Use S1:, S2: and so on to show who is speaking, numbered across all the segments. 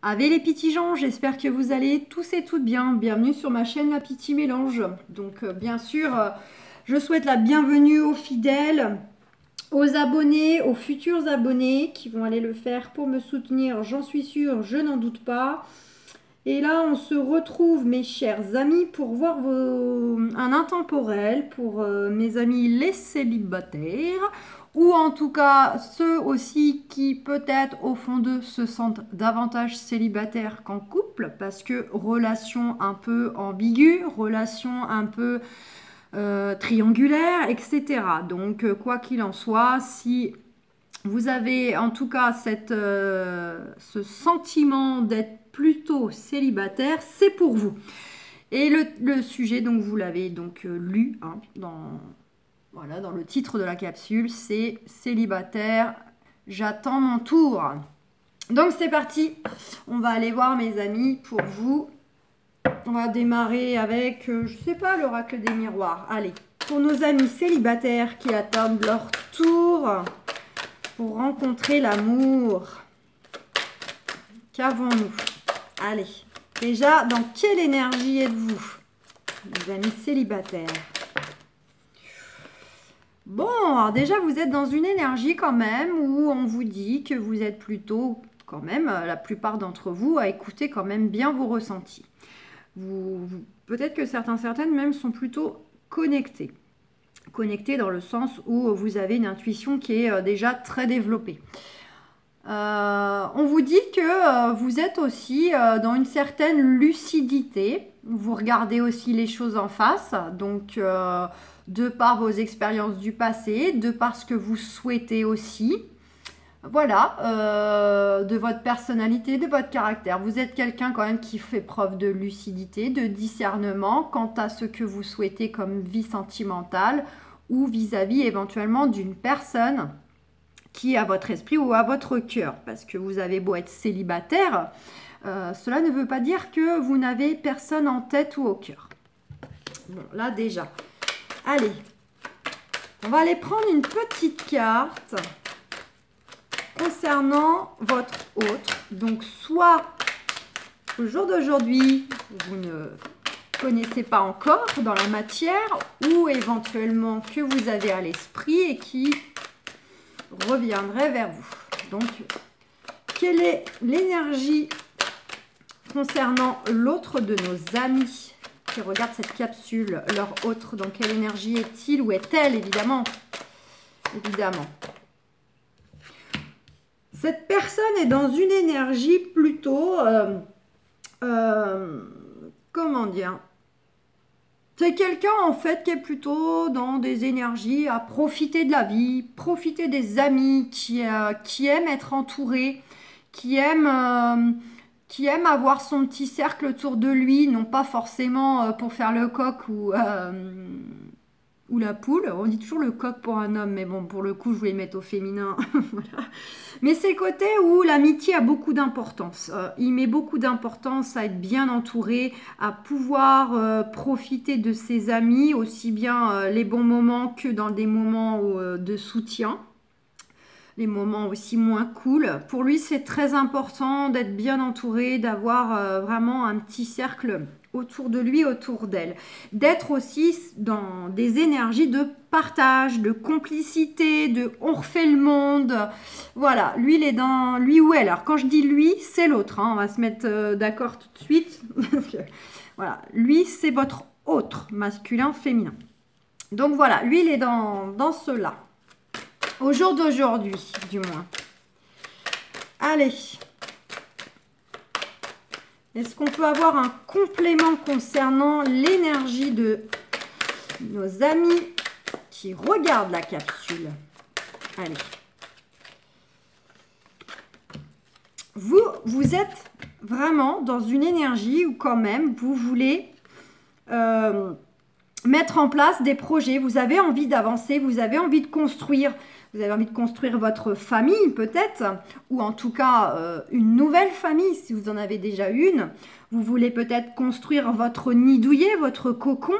S1: Avec les petits gens, j'espère que vous allez tous et toutes bien. Bienvenue sur ma chaîne La Petit Mélange. Donc bien sûr, je souhaite la bienvenue aux fidèles, aux abonnés, aux futurs abonnés qui vont aller le faire pour me soutenir, j'en suis sûre, je n'en doute pas. Et là, on se retrouve, mes chers amis, pour voir un intemporel pour mes amis les célibataires, ou en tout cas ceux aussi qui peut-être au fond d'eux se sentent davantage célibataires qu'en couple, parce que relation un peu ambiguë, relation un peu triangulaire, etc. Donc quoi qu'il en soit, si vous avez en tout cas ce sentiment d'être plutôt célibataire, c'est pour vous. Et le sujet, donc vous l'avez donc lu hein, dans le titre de la capsule, c'est célibataire, j'attends mon tour. Donc c'est parti, on va aller voir mes amis pour vous. On va démarrer avec, je sais pas, l'oracle des miroirs. Allez, pour nos amis célibataires qui attendent leur tour pour rencontrer l'amour, qu'avons-nous? Allez, déjà, dans quelle énergie êtes-vous, mes amis célibataires? Bon, alors déjà, vous êtes dans une énergie quand même où on vous dit que vous êtes plutôt, quand même, la plupart d'entre vous, à écouter quand même bien vos ressentis. Peut-être que certaines même sont plutôt connectés. Connectés dans le sens où vous avez une intuition qui est déjà très développée. On vous dit que vous êtes aussi dans une certaine lucidité. Vous regardez aussi les choses en face. Donc, de par vos expériences du passé, de par ce que vous souhaitez aussi. Voilà, de votre personnalité, de votre caractère. Vous êtes quelqu'un quand même qui fait preuve de lucidité, de discernement quant à ce que vous souhaitez comme vie sentimentale ou vis-à-vis éventuellement d'une personne qui est à votre esprit ou à votre cœur. Parce que vous avez beau être célibataire, cela ne veut pas dire que vous n'avez personne en tête ou au cœur. Bon, là déjà. Allez, on va aller prendre une petite carte concernant votre autre. Donc, soit au jour d'aujourd'hui, vous ne connaissez pas encore dans la matière, ou éventuellement que vous avez à l'esprit et qui reviendrait vers vous. Donc, quelle est l'énergie concernant l'autre de nos amis qui regardent cette capsule? Leur autre, dans quelle énergie est-il ou est-elle, évidemment? Évidemment. Cette personne est dans une énergie plutôt, comment dire? C'est quelqu'un en fait qui est plutôt dans des énergies à profiter de la vie, profiter des amis, qui aime être entouré, qui aime avoir son petit cercle autour de lui, non pas forcément pour faire le coq ou la poule. On dit toujours le coq pour un homme, mais bon, pour le coup, je voulais mettre au féminin. Voilà. Mais c'est le côté où l'amitié a beaucoup d'importance. Il met beaucoup d'importance à être bien entouré, à pouvoir profiter de ses amis, aussi bien les bons moments que dans des moments de soutien. Les moments aussi moins cool. Pour lui, c'est très important d'être bien entouré, d'avoir vraiment un petit cercle autour de lui, autour d'elle. D'être aussi dans des énergies de partage, de complicité, de on refait le monde. Voilà, lui, il est dans lui ou elle. Alors, quand je dis lui, c'est l'autre. Hein. On va se mettre d'accord tout de suite. Voilà, lui, c'est votre autre, masculin, féminin. Donc, voilà, lui, il est dans cela. Au jour d'aujourd'hui, du moins. Allez. Est-ce qu'on peut avoir un complément concernant l'énergie de nos amis qui regardent la capsule? Allez. Vous êtes vraiment dans une énergie où quand même vous voulez mettre en place des projets. Vous avez envie d'avancer, vous avez envie de construire. Vous avez envie de construire votre famille peut-être, ou en tout cas une nouvelle famille si vous en avez déjà une. Vous voulez peut-être construire votre nid douillet, votre cocon,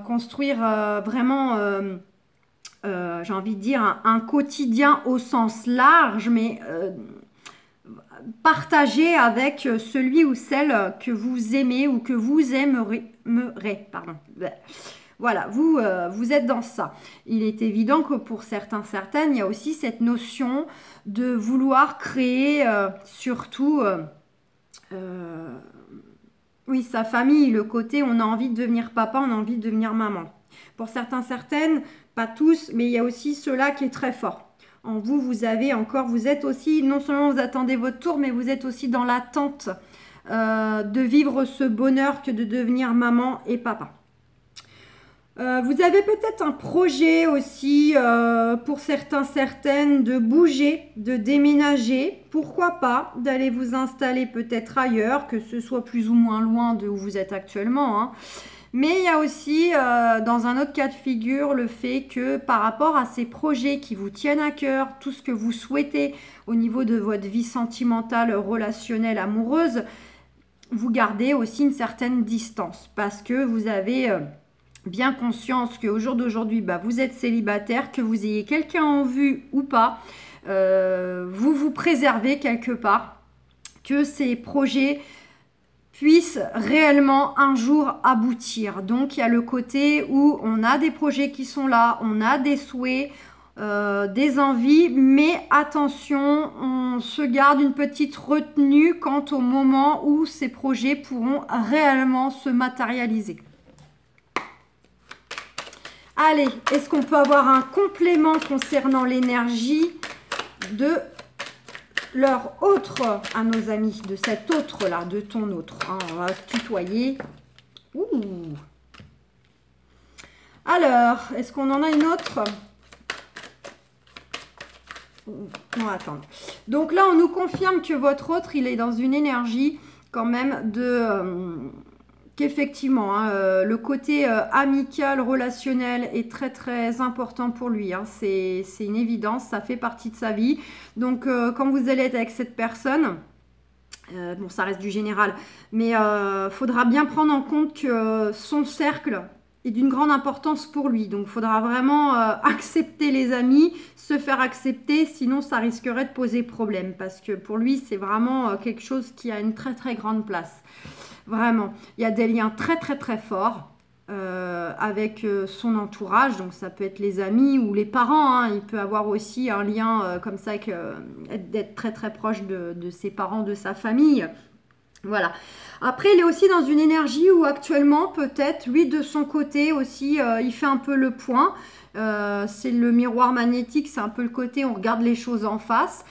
S1: construire vraiment, j'ai envie de dire, un quotidien au sens large, mais partager avec celui ou celle que vous aimez ou que vous aimerez, pardon. Voilà, vous êtes dans ça. Il est évident que pour certaines, il y a aussi cette notion de vouloir créer surtout, oui, sa famille, le côté on a envie de devenir papa, on a envie de devenir maman. Pour certaines, pas tous, mais il y a aussi cela qui est très fort. En vous, vous êtes aussi, non seulement vous attendez votre tour, mais vous êtes aussi dans l'attente de vivre ce bonheur que de devenir maman et papa. Vous avez peut-être un projet aussi pour certaines de bouger, de déménager. Pourquoi pas d'aller vous installer peut-être ailleurs, que ce soit plus ou moins loin de où vous êtes actuellement, hein. Mais il y a aussi, dans un autre cas de figure, le fait que par rapport à ces projets qui vous tiennent à cœur, tout ce que vous souhaitez au niveau de votre vie sentimentale, relationnelle, amoureuse, vous gardez aussi une certaine distance parce que vous avez bien conscience qu'au jour d'aujourd'hui, vous êtes célibataire, que vous ayez quelqu'un en vue ou pas, vous vous préservez quelque part, que ces projets puissent réellement un jour aboutir. Donc il y a le côté où on a des projets qui sont là, on a des souhaits, des envies, mais attention, on se garde une petite retenue quant au moment où ces projets pourront réellement se matérialiser. Allez, est-ce qu'on peut avoir un complément concernant l'énergie de leur autre à nos amis, de cet autre là, de ton autre, hein, on va se tutoyer. Ouh. Alors, est-ce qu'on en a une autre? On va attendre. Donc là, on nous confirme que votre autre, il est dans une énergie quand même de... qu'effectivement, hein, le côté amical, relationnel est très très important pour lui. Hein. C'est une évidence, ça fait partie de sa vie. Donc quand vous allez être avec cette personne, bon ça reste du général, mais faudra bien prendre en compte que son cercle est d'une grande importance pour lui. Donc il faudra vraiment accepter les amis, se faire accepter, sinon ça risquerait de poser problème. Parce que pour lui, c'est vraiment quelque chose qui a une très très grande place. Vraiment, il y a des liens très très très forts avec son entourage, donc ça peut être les amis ou les parents, hein. Il peut avoir aussi un lien comme ça, d'être très très proche de ses parents, de sa famille. Voilà. Après, il est aussi dans une énergie où actuellement, peut-être, lui de son côté aussi, il fait un peu le point. C'est le miroir magnétique, c'est un peu le côté, on regarde les choses en face.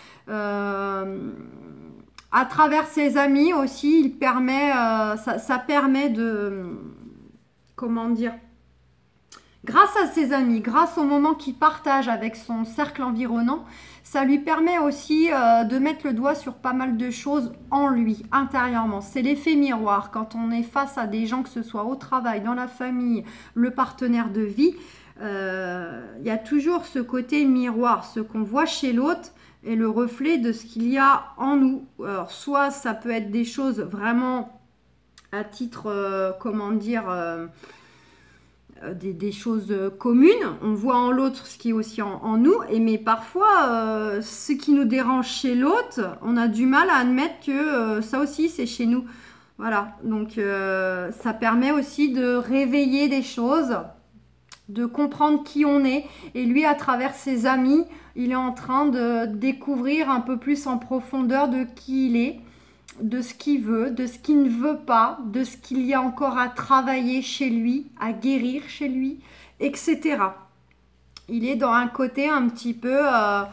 S1: À travers ses amis aussi, il permet, ça permet de, comment dire, grâce à ses amis, grâce au moment qu'il partage avec son cercle environnant, ça lui permet aussi de mettre le doigt sur pas mal de choses en lui, intérieurement. C'est l'effet miroir. Quand on est face à des gens, que ce soit au travail, dans la famille, le partenaire de vie, il y a toujours ce côté miroir, ce qu'on voit chez l'autre, et le reflet de ce qu'il y a en nous. Alors, soit ça peut être des choses vraiment à titre, comment dire, des choses communes. On voit en l'autre ce qui est aussi en nous, mais parfois, ce qui nous dérange chez l'autre, on a du mal à admettre que ça aussi, c'est chez nous. Voilà, donc ça permet aussi de réveiller des choses, de comprendre qui on est. Et lui, à travers ses amis, il est en train de découvrir un peu plus en profondeur de qui il est, de ce qu'il veut, de ce qu'il ne veut pas, de ce qu'il y a encore à travailler chez lui, à guérir chez lui, etc. Il est dans un côté un petit peu à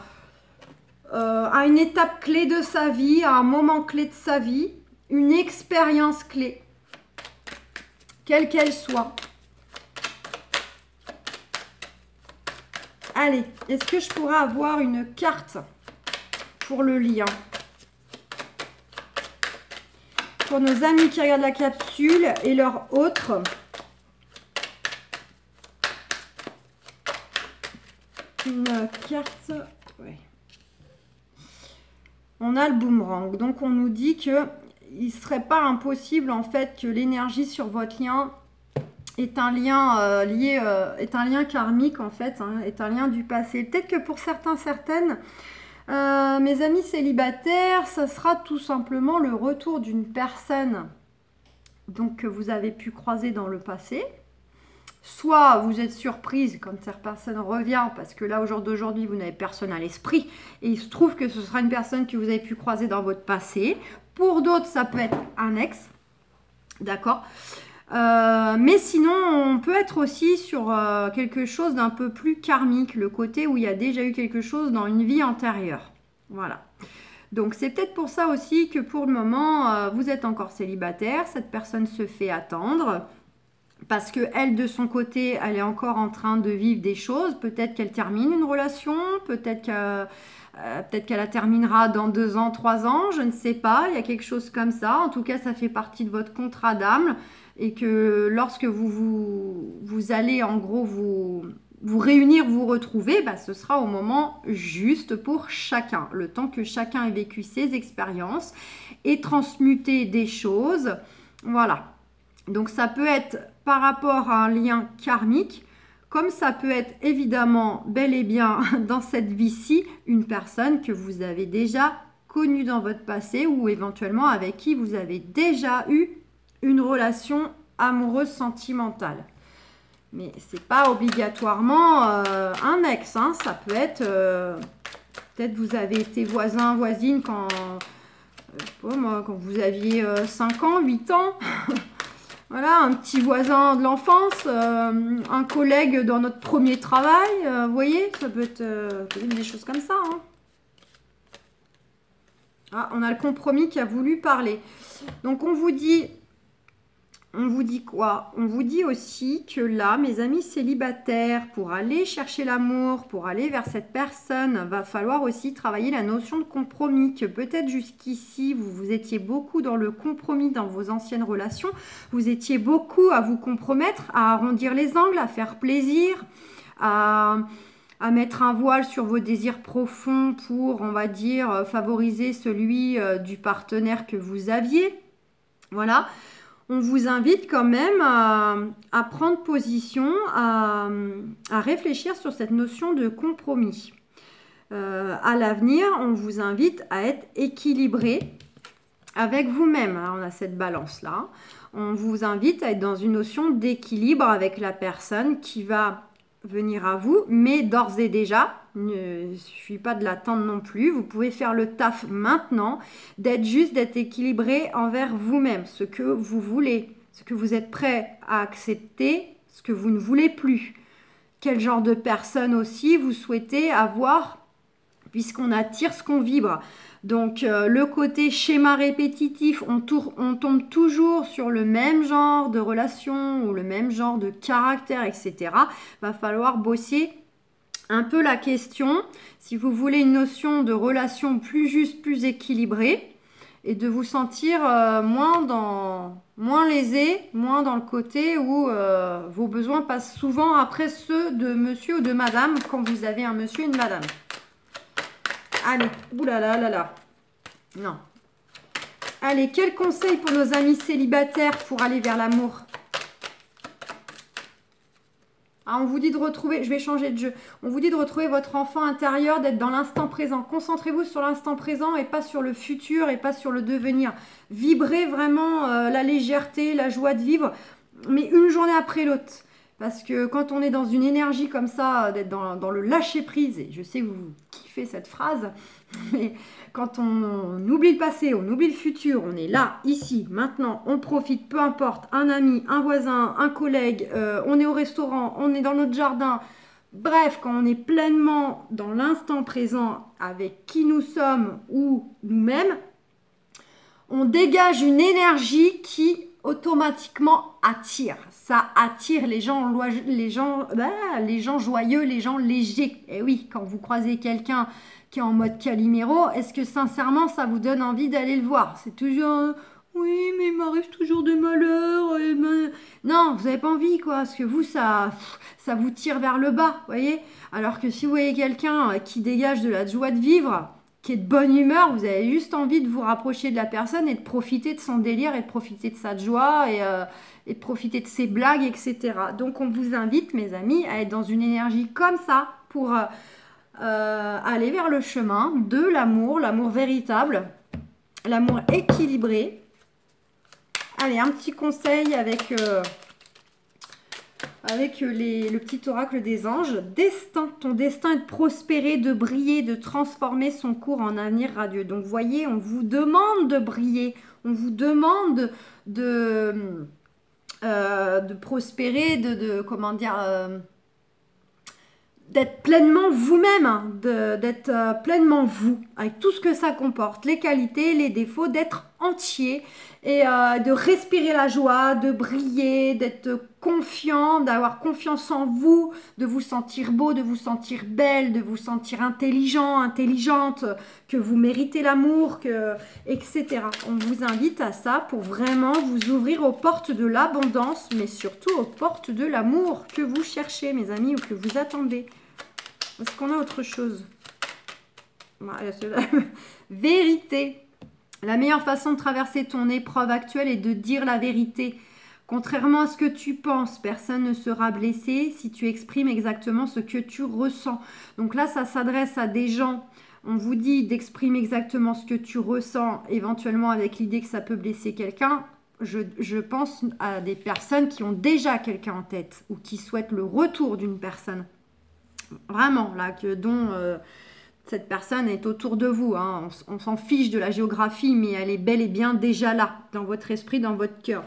S1: une étape clé de sa vie, à un moment clé de sa vie, une expérience clé, quelle qu'elle soit. Allez, est-ce que je pourrais avoir une carte pour le lien? Pour nos amis qui regardent la capsule et leurs autres. Une carte. Ouais. On a le boomerang. Donc on nous dit que il ne serait pas impossible en fait que l'énergie sur votre lien est un lien est un lien karmique en fait, hein, est un lien du passé. Peut-être que pour certaines, Mes amis célibataires, ça sera tout simplement le retour d'une personne donc, que vous avez pu croiser dans le passé. Soit vous êtes surprise quand cette personne revient, parce que là, au jour d'aujourd'hui, vous n'avez personne à l'esprit, et il se trouve que ce sera une personne que vous avez pu croiser dans votre passé. Pour d'autres, ça peut être un ex, d'accord. Mais sinon, on peut être aussi sur quelque chose d'un peu plus karmique, le côté où il y a déjà eu quelque chose dans une vie antérieure. Voilà. Donc, c'est peut-être pour ça aussi que pour le moment, vous êtes encore célibataire, cette personne se fait attendre. Parce qu'elle, de son côté, elle est encore en train de vivre des choses. Peut-être qu'elle termine une relation, peut-être qu'elle la terminera dans 2 ans, 3 ans, je ne sais pas. Il y a quelque chose comme ça. En tout cas, ça fait partie de votre contrat d'âme. Et que lorsque vous allez, en gros, vous réunir, vous retrouver, bah, ce sera au moment juste pour chacun. Le temps que chacun ait vécu ses expériences et transmuté des choses. Voilà. Donc ça peut être par rapport à un lien karmique, comme ça peut être évidemment bel et bien dans cette vie-ci, une personne que vous avez déjà connue dans votre passé ou éventuellement avec qui vous avez déjà eu une relation amoureuse sentimentale. Mais c'est pas obligatoirement un ex, hein. Ça peut être, peut-être vous avez été voisin, voisine quand, je sais pas moi, quand vous aviez 5 ans, 8 ans. Voilà, un petit voisin de l'enfance, un collègue dans notre premier travail, vous voyez, ça peut être des choses comme ça. Hein. Ah, on a le compromis qui a voulu parler. Donc on vous dit quoi? On vous dit aussi que là, mes amis célibataires, pour aller chercher l'amour, pour aller vers cette personne, va falloir aussi travailler la notion de compromis, que peut-être jusqu'ici, vous étiez beaucoup dans le compromis dans vos anciennes relations, vous étiez beaucoup à vous compromettre, à arrondir les angles, à faire plaisir, à mettre un voile sur vos désirs profonds pour, on va dire, favoriser celui du partenaire que vous aviez. Voilà. On vous invite quand même à prendre position, à réfléchir sur cette notion de compromis. À l'avenir, on vous invite à être équilibré avec vous-même. On a cette balance-là. On vous invite à être dans une notion d'équilibre avec la personne qui va venir à vous, mais d'ores et déjà, ne suffit pas de l'attendre non plus. Vous pouvez faire le taf maintenant, d'être équilibré envers vous-même, ce que vous voulez, ce que vous êtes prêt à accepter, ce que vous ne voulez plus. Quel genre de personne aussi vous souhaitez avoir, puisqu'on attire ce qu'on vibre. Donc, le côté schéma répétitif, on tombe toujours sur le même genre de relation ou le même genre de caractère, etc. Va falloir bosser un peu la question. Si vous voulez une notion de relation plus juste, plus équilibrée et de vous sentir moins lésé, moins dans le côté où vos besoins passent souvent après ceux de monsieur ou de madame quand vous avez un monsieur et une madame. Allez, oulala, là, là. Non. Allez, quel conseil pour nos amis célibataires pour aller vers l'amour? Ah, on vous dit de retrouver, je vais changer de jeu. On vous dit de retrouver votre enfant intérieur, d'être dans l'instant présent. Concentrez-vous sur l'instant présent et pas sur le futur et pas sur le devenir. Vibrez vraiment la légèreté, la joie de vivre, mais une journée après l'autre. Parce que quand on est dans une énergie comme ça, d'être dans le lâcher-prise, et je sais que vous kiffez cette phrase, mais quand on oublie le passé, on oublie le futur, on est là, ici, maintenant, on profite, peu importe, un ami, un voisin, un collègue, on est au restaurant, on est dans notre jardin. Bref, quand on est pleinement dans l'instant présent avec qui nous sommes ou nous-mêmes, on dégage une énergie qui automatiquement attire. Ça attire les gens joyeux, les gens légers. Et oui, quand vous croisez quelqu'un qui est en mode Calimero, est-ce que sincèrement ça vous donne envie d'aller le voir? C'est toujours oui, mais il m'arrive toujours des malheurs. Non, vous n'avez pas envie, quoi, parce que vous, ça vous tire vers le bas, vous voyez. Alors que si vous voyez quelqu'un qui dégage de la joie de vivre, qui est de bonne humeur, vous avez juste envie de vous rapprocher de la personne et de profiter de son délire et de profiter de sa joie et de profiter de ses blagues, etc. Donc on vous invite, mes amis, à être dans une énergie comme ça pour aller vers le chemin de l'amour, l'amour véritable, l'amour équilibré. Allez, un petit conseil avec le petit oracle des anges. Destin, ton destin est de prospérer, de briller, de transformer son cours en avenir radieux. Donc, vous voyez, on vous demande de briller, on vous demande de prospérer, comment dire, d'être pleinement vous-même, hein, d'être pleinement vous, avec tout ce que ça comporte, les qualités, les défauts, d'être entier et de respirer la joie, de briller, d'être confiant, d'avoir confiance en vous, de vous sentir beau, de vous sentir belle, de vous sentir intelligent, intelligente, que vous méritez l'amour, etc. On vous invite à ça pour vraiment vous ouvrir aux portes de l'abondance, mais surtout aux portes de l'amour que vous cherchez, mes amis, ou que vous attendez. Est-ce qu'on a autre chose? Vérité. La meilleure façon de traverser ton épreuve actuelle est de dire la vérité. Contrairement à ce que tu penses, personne ne sera blessé si tu exprimes exactement ce que tu ressens. Donc là, ça s'adresse à des gens. On vous dit d'exprimer exactement ce que tu ressens, éventuellement avec l'idée que ça peut blesser quelqu'un. Je pense à des personnes qui ont déjà quelqu'un en tête ou qui souhaitent le retour d'une personne. Vraiment, là, dont cette personne est autour de vous. Hein. On s'en fiche de la géographie, mais elle est bel et bien déjà là, dans votre esprit, dans votre cœur.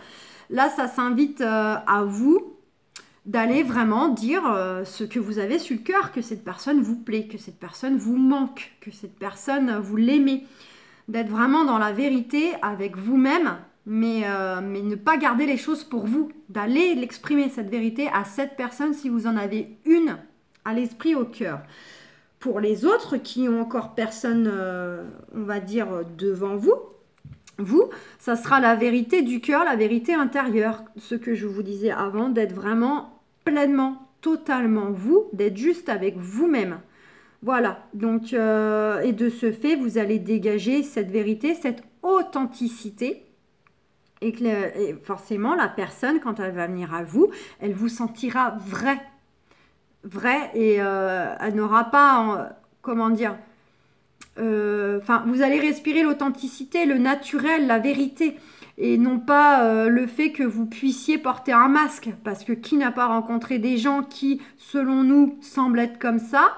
S1: Là, ça s'invite à vous d'aller vraiment dire ce que vous avez sur le cœur, que cette personne vous plaît, que cette personne vous manque, que cette personne, vous l'aimez. D'être vraiment dans la vérité avec vous-même, mais ne pas garder les choses pour vous. D'aller l'exprimer, cette vérité, à cette personne, si vous en avez une, à l'esprit, au cœur. Pour les autres qui ont encore personne, on va dire, devant vous, ça sera la vérité du cœur, la vérité intérieure. Ce que je vous disais avant, d'être vraiment pleinement, totalement vous, d'être juste avec vous-même. Voilà, donc, et de ce fait, vous allez dégager cette vérité, cette authenticité. Et forcément, la personne, quand elle va venir à vous, elle vous sentira vrai, et elle n'aura pas, comment dire, vous allez respirer l'authenticité, le naturel, la vérité, et non pas le fait que vous puissiez porter un masque, parce que qui n'a pas rencontré des gens qui, selon nous, semblent être comme ça,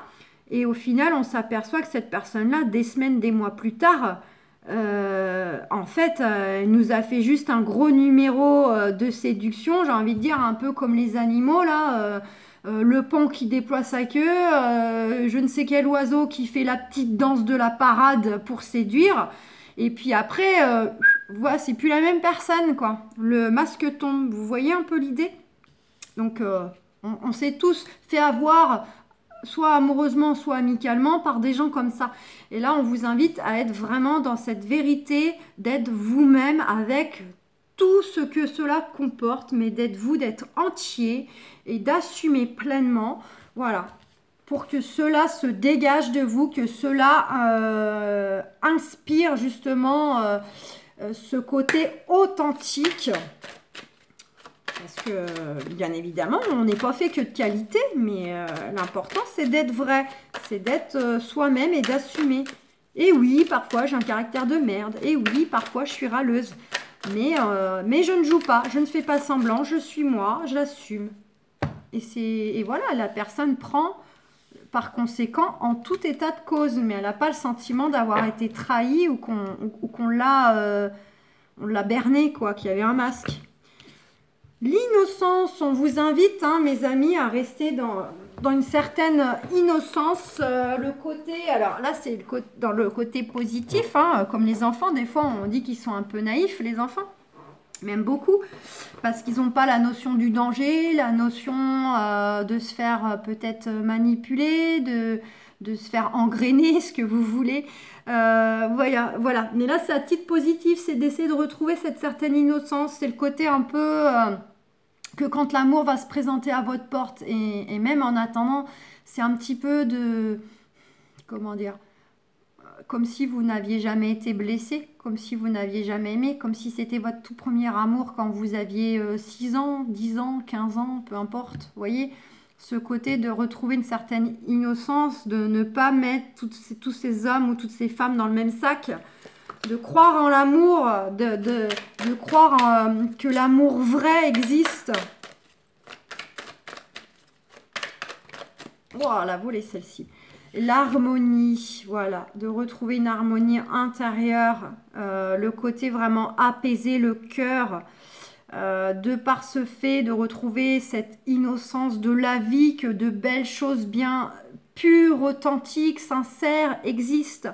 S1: et au final, on s'aperçoit que cette personne-là, des semaines, des mois plus tard, en fait, elle nous a fait juste un gros numéro de séduction, j'ai envie de dire, un peu comme les animaux, là, le paon qui déploie sa queue, je ne sais quel oiseau qui fait la petite danse de la parade pour séduire. Et puis après, voilà, c'est plus la même personne, quoi. Le masque tombe. Vous voyez un peu l'idée? Donc, on s'est tous fait avoir, soit amoureusement, soit amicalement, par des gens comme ça. Et là, on vous invite à être vraiment dans cette vérité, d'être vous-même avec tout ce que cela comporte, mais d'être vous, d'être entier et d'assumer pleinement, voilà, pour que cela se dégage de vous, que cela inspire justement ce côté authentique. Parce que, bien évidemment, on n'est pas fait que de qualité, mais l'important, c'est d'être vrai, c'est d'être soi-même et d'assumer. Et oui, parfois, j'ai un caractère de merde. Et oui, parfois, je suis râleuse. Mais je ne joue pas, je ne fais pas semblant, je suis moi, je l'assume. Et voilà, la personne prend par conséquent en tout état de cause, mais elle n'a pas le sentiment d'avoir été trahie ou qu'on l'a berné, quoi, qu'il y avait un masque. L'innocence, on vous invite, hein, mes amis, à rester dans une certaine innocence. Le côté, alors là, c'est dans le côté positif, hein, comme les enfants, des fois, on dit qu'ils sont un peu naïfs, les enfants. Même beaucoup, parce qu'ils n'ont pas la notion du danger, la notion de se faire peut-être manipuler, de se faire engrainer, ce que vous voulez. Voilà. Mais là, c'est à titre positif, c'est d'essayer de retrouver cette certaine innocence. C'est le côté un peu que quand l'amour va se présenter à votre porte, et même en attendant, c'est un petit peu de... Comment dire, comme si vous n'aviez jamais été blessé, comme si vous n'aviez jamais aimé, comme si c'était votre tout premier amour quand vous aviez 6 ans, 10 ans, 15 ans, peu importe, vous voyez, Ce côté de retrouver une certaine innocence, de ne pas mettre tous ces hommes ou toutes ces femmes dans le même sac, de croire en l'amour, de croire que l'amour vrai existe. Wow, la volée celle-ci. L'harmonie, voilà, de retrouver une harmonie intérieure, le côté vraiment apaiser le cœur, de par ce fait de retrouver cette innocence de la vie, que de belles choses bien pures, authentiques, sincères existent,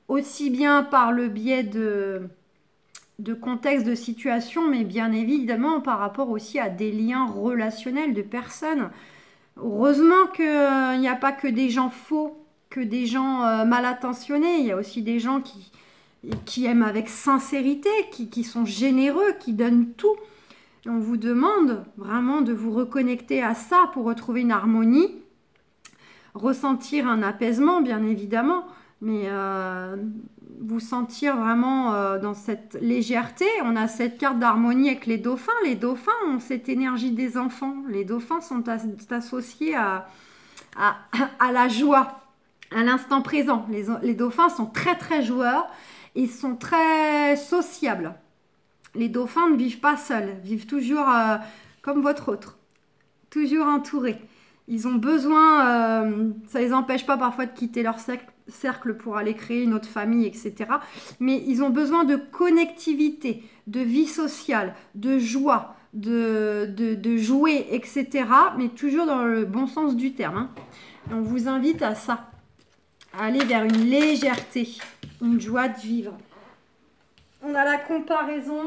S1: aussi bien par le biais de contexte, de situation, mais bien évidemment par rapport aussi à des liens relationnels de personnes. Heureusement qu'il n'y a pas que des gens faux, que des gens mal intentionnés. Il y a aussi des gens qui aiment avec sincérité, qui sont généreux, qui donnent tout. Et on vous demande vraiment de vous reconnecter à ça pour retrouver une harmonie, ressentir un apaisement, bien évidemment, mais vous sentir vraiment dans cette légèreté. On a cette carte d'harmonie avec les dauphins. Les dauphins ont cette énergie des enfants. Les dauphins sont associés à la joie, à l'instant présent. Les dauphins sont très très joueurs et sont très sociables. Les dauphins ne vivent pas seuls, vivent toujours comme votre autre, toujours entourés. Ils ont besoin, ça ne les empêche pas parfois de quitter leur cercle pour aller créer une autre famille, etc. Mais ils ont besoin de connectivité, de vie sociale, de joie, de jouer, etc. Mais toujours dans le bon sens du terme. Hein. Et on vous invite à ça, à aller vers une légèreté, une joie de vivre. On a la comparaison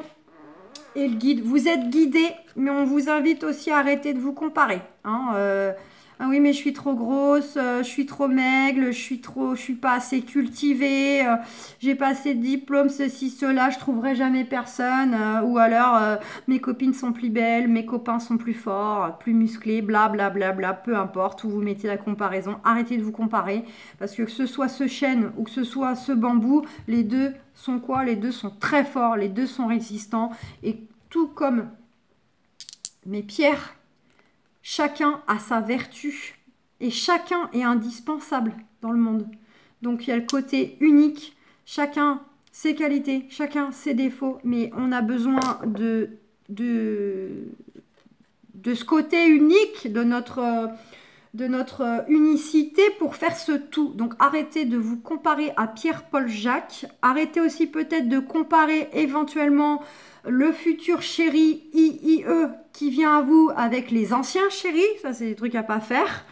S1: et le guide. Vous êtes guidé, mais on vous invite aussi à arrêter de vous comparer. Hein, ah oui, mais je suis trop grosse, je suis trop maigre, je suis pas assez cultivée, j'ai pas assez de diplômes, ceci, cela, je trouverai jamais personne. Ou alors, mes copines sont plus belles, mes copains sont plus forts, plus musclés, bla bla bla bla, peu importe où vous mettez la comparaison. Arrêtez de vous comparer, parce que ce soit ce chêne ou que ce soit ce bambou, les deux sont quoi? Les deux sont très forts, les deux sont résistants. Et tout comme mes pierres, chacun a sa vertu et chacun est indispensable dans le monde. Donc il y a le côté unique, chacun ses qualités, chacun ses défauts, mais on a besoin de ce côté unique, de notre unicité pour faire ce tout. Donc arrêtez de vous comparer à Pierre-Paul Jacques, arrêtez aussi peut-être de comparer éventuellement le futur chéri IIE qui vient à vous avec les anciens chéris, ça c'est des trucs à pas faire,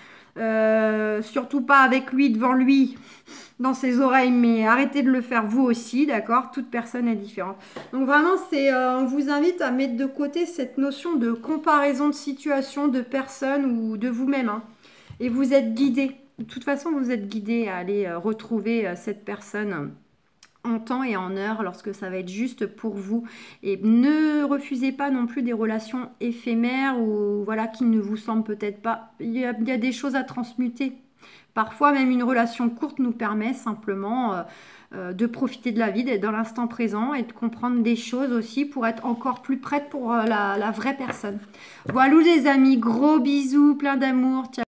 S1: surtout pas avec lui devant lui dans ses oreilles, mais arrêtez de le faire vous aussi, d'accord? Toute personne est différente. Donc vraiment, on vous invite à mettre de côté cette notion de comparaison de situation, de personne ou de vous-même, hein. Et vous êtes guidé. De toute façon, vous êtes guidé à aller retrouver cette personne en temps et en heure lorsque ça va être juste pour vous. Et ne refusez pas non plus des relations éphémères ou voilà qui ne vous semblent peut-être pas. Il y a des choses à transmuter. Parfois, même une relation courte nous permet simplement de profiter de la vie, d'être dans l'instant présent et de comprendre des choses aussi pour être encore plus prête pour la vraie personne. Voilà les amis, gros bisous, plein d'amour. Ciao.